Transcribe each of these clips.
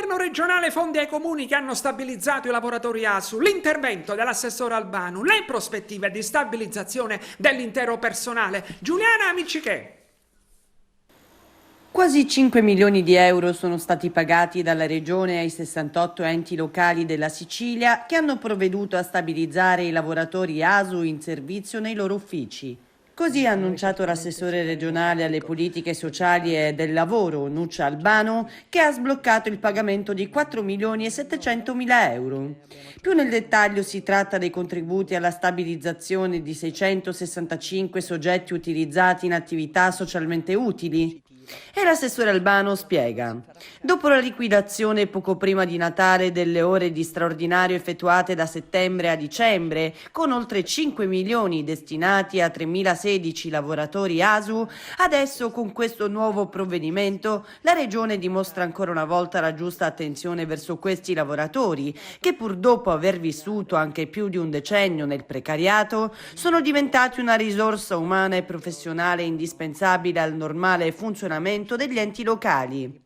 governo regionale fondi ai comuni che hanno stabilizzato i lavoratori ASU, l'intervento dell'assessore Albano, le prospettive di stabilizzazione dell'intero personale. Giuliana Amici. Quasi 5 milioni di euro sono stati pagati dalla Regione ai 68 enti locali della Sicilia che hanno provveduto a stabilizzare i lavoratori ASU in servizio nei loro uffici. Così ha annunciato l'assessore regionale alle politiche sociali e del lavoro, Nuccia Albano, che ha sbloccato il pagamento di 4 milioni e 700 mila euro. Più nel dettaglio si tratta dei contributi alla stabilizzazione di 665 soggetti utilizzati in attività socialmente utili. E l'assessore Albano spiega: dopo la liquidazione poco prima di Natale delle ore di straordinario effettuate da settembre a dicembre, con oltre 5 milioni destinati a 3.016 lavoratori ASU, adesso con questo nuovo provvedimento la Regione dimostra ancora una volta la giusta attenzione verso questi lavoratori che, pur dopo aver vissuto anche più di un decennio nel precariato, sono diventati una risorsa umana e professionale indispensabile al normale funzionamento degli enti locali.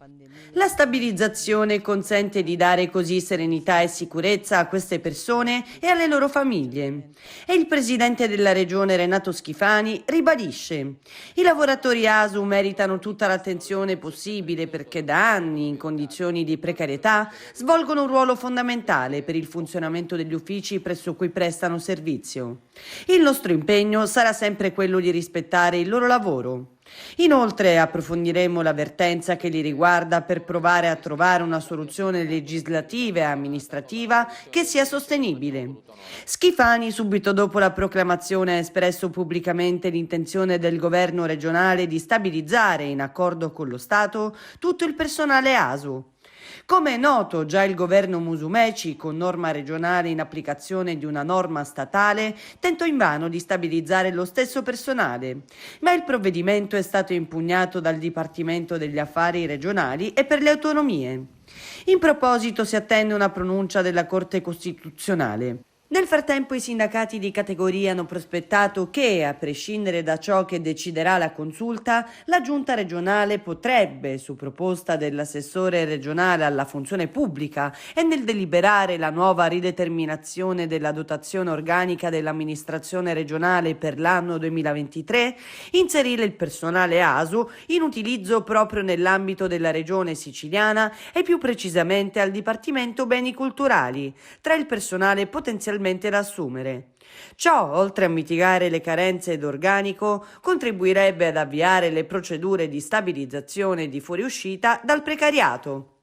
La stabilizzazione consente di dare così serenità e sicurezza a queste persone e alle loro famiglie. E il presidente della Regione Renato Schifani ribadisce: i lavoratori ASU meritano tutta l'attenzione possibile perché da anni, in condizioni di precarietà, svolgono un ruolo fondamentale per il funzionamento degli uffici presso cui prestano servizio. Il nostro impegno sarà sempre quello di rispettare il loro lavoro. Inoltre approfondiremo l'avvertenza che li riguarda per provare a trovare una soluzione legislativa e amministrativa che sia sostenibile. Schifani, subito dopo la proclamazione, ha espresso pubblicamente l'intenzione del governo regionale di stabilizzare, in accordo con lo Stato, tutto il personale ASU. Come è noto, già il governo Musumeci, con norma regionale in applicazione di una norma statale, tentò invano di stabilizzare lo stesso personale, ma il provvedimento è stato impugnato dal Dipartimento degli Affari regionali e per le autonomie. In proposito si attende una pronuncia della Corte Costituzionale. Nel frattempo i sindacati di categoria hanno prospettato che, a prescindere da ciò che deciderà la consulta, la giunta regionale potrebbe, su proposta dell'assessore regionale alla funzione pubblica e nel deliberare la nuova rideterminazione della dotazione organica dell'amministrazione regionale per l'anno 2023, inserire il personale ASU in utilizzo proprio nell'ambito della regione siciliana e più precisamente al Dipartimento Beni Culturali, tra il personale potenzialmente da assumere. Ciò, oltre a mitigare le carenze d'organico, contribuirebbe ad avviare le procedure di stabilizzazione e di fuoriuscita dal precariato.